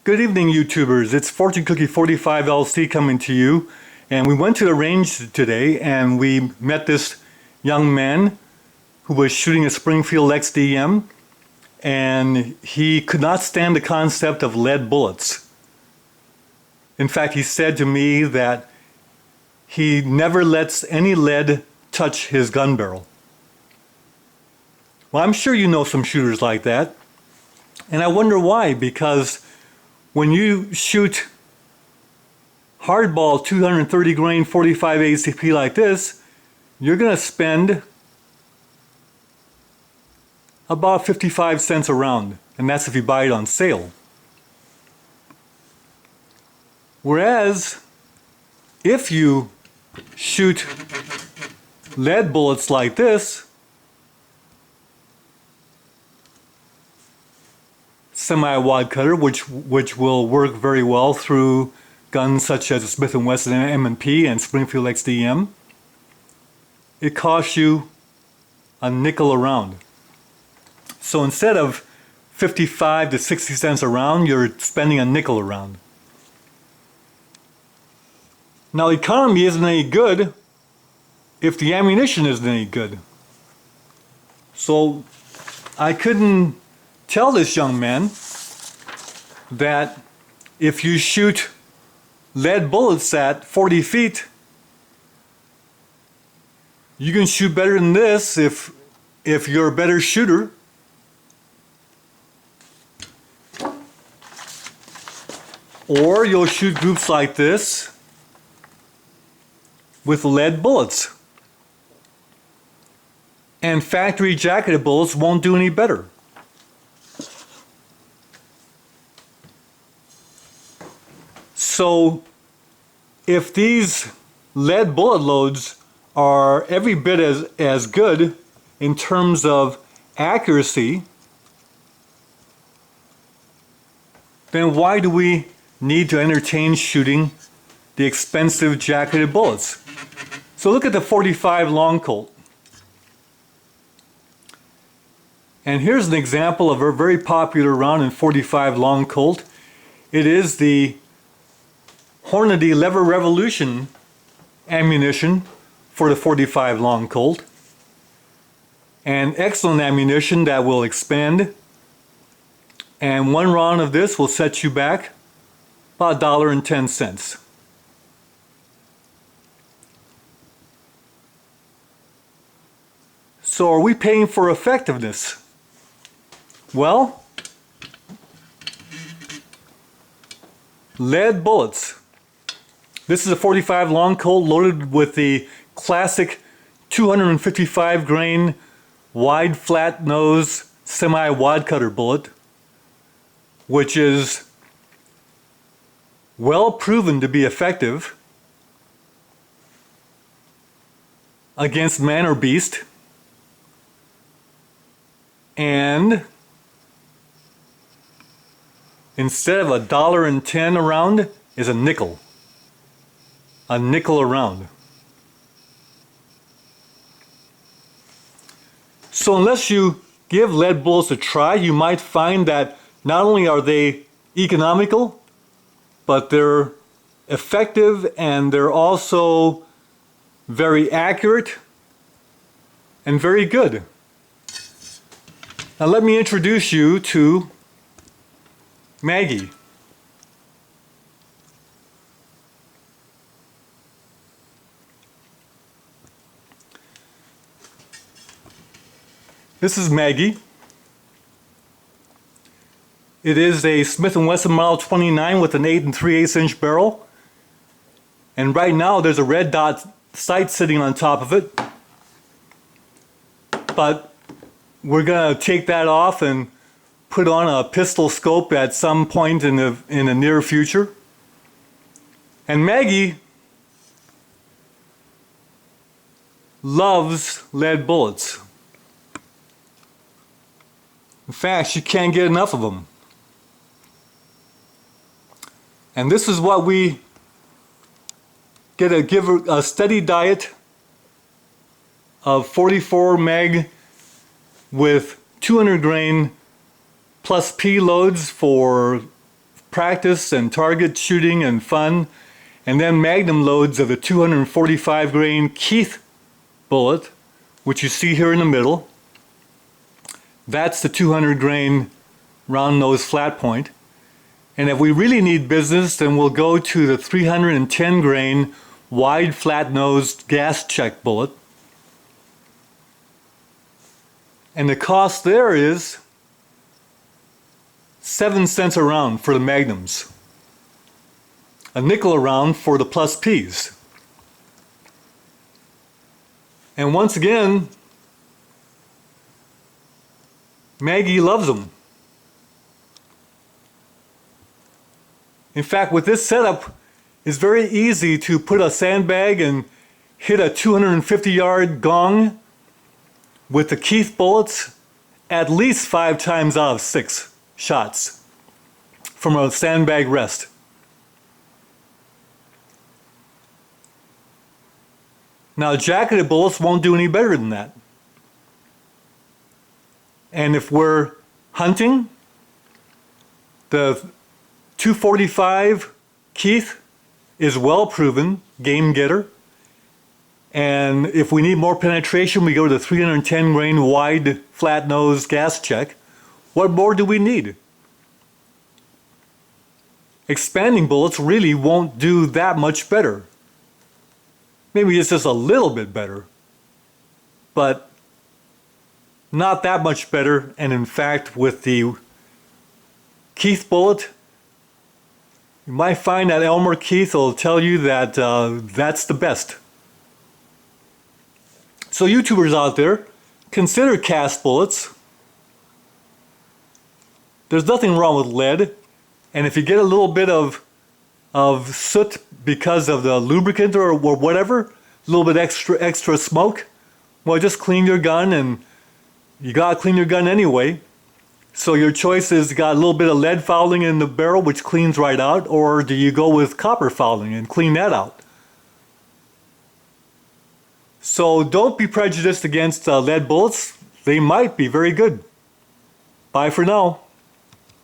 Good evening, YouTubers. It's Fortune Cookie 45 LC coming to you. And we went to the range today and we met this young man who was shooting a Springfield XDM, and he could not stand the concept of lead bullets. In fact, he said to me that he never lets any lead touch his gun barrel. Well, I'm sure you know some shooters like that. And I wonder why, because when you shoot hardball 230 grain 45 ACP like this, you're going to spend about 55 cents a round, and that's if you buy it on sale. Whereas if you shoot lead bullets like this, semi-wad cutter, which will work very well through guns such as the Smith & Wesson M&P and Springfield XDM, it costs you a nickel a round. So instead of 55 to 60 cents a round, you're spending a nickel a round. Now, economy isn't any good if the ammunition isn't any good. So I couldn't tell this young man that if you shoot lead bullets at 40 feet, you can shoot better than this if you're a better shooter. Or you'll shoot groups like this with lead bullets. And factory jacketed bullets won't do any better. So if these lead bullet loads are every bit as good in terms of accuracy, then why do we need to entertain shooting the expensive jacketed bullets? So look at the 45 Long Colt. And here's an example of a very popular round in 45 Long Colt. It is the Hornady Lever Revolution ammunition for the 45 Long Colt. And excellent ammunition that will expand. And one round of this will set you back about $1.10. So are we paying for effectiveness? Well, lead bullets. This is a 45 Long Colt loaded with the classic 255 grain wide flat nose semi-wad cutter bullet, which is well proven to be effective against man or beast. And instead of $1.10 a round is a nickel. A nickel a round. So unless you give lead bullets a try, you might find that not only are they economical, but they're effective and they're also very accurate and very good. Now let me introduce you to Maggie. This is Maggie. It is a Smith & Wesson Model 29 with an 8 3/8 inch barrel. And right now there's a red dot sight sitting on top of it. But we're going to take that off and put on a pistol scope at some point in the near future. And Maggie loves lead bullets. In fact, she can't get enough of them. And this is what we give her a steady diet of 44 meg with 200 grain plus P loads for practice and target shooting and fun. And then magnum loads of the 245 grain Keith bullet, which you see here in the middle. That's the 200 grain round nose flat point. And if we really need business, then we'll go to the 310 grain wide flat nosed gas check bullet. And the cost there is 7 cents a round for the magnums. A nickel a round for the plus Ps. And once again, Maggie loves them. In fact, with this setup, it's very easy to put a sandbag and hit a 250-yard gong with the Keith bullets at least 5 times out of 6 shots from a sandbag rest. Now, jacketed bullets won't do any better than that. And if we're hunting, the 245 Keith is well proven game getter. And if we need more penetration, we go to the 310 grain wide flat nose gas check. What more do we need? Expanding bullets really won't do that much better. Maybe it's just a little bit better, but not that much better. And in fact, with the Keith bullet, you might find that Elmer Keith will tell you that that's the best. So YouTubers out there, consider cast bullets. There's nothing wrong with lead. And if you get a little bit of soot because of the lubricant or whatever, a little bit extra smoke, well, just clean your gun, and you gotta clean your gun anyway. So your choice is, you got a little bit of lead fouling in the barrel, which cleans right out, or do you go with copper fouling and clean that out? So don't be prejudiced against lead bullets. They might be very good. Bye for now.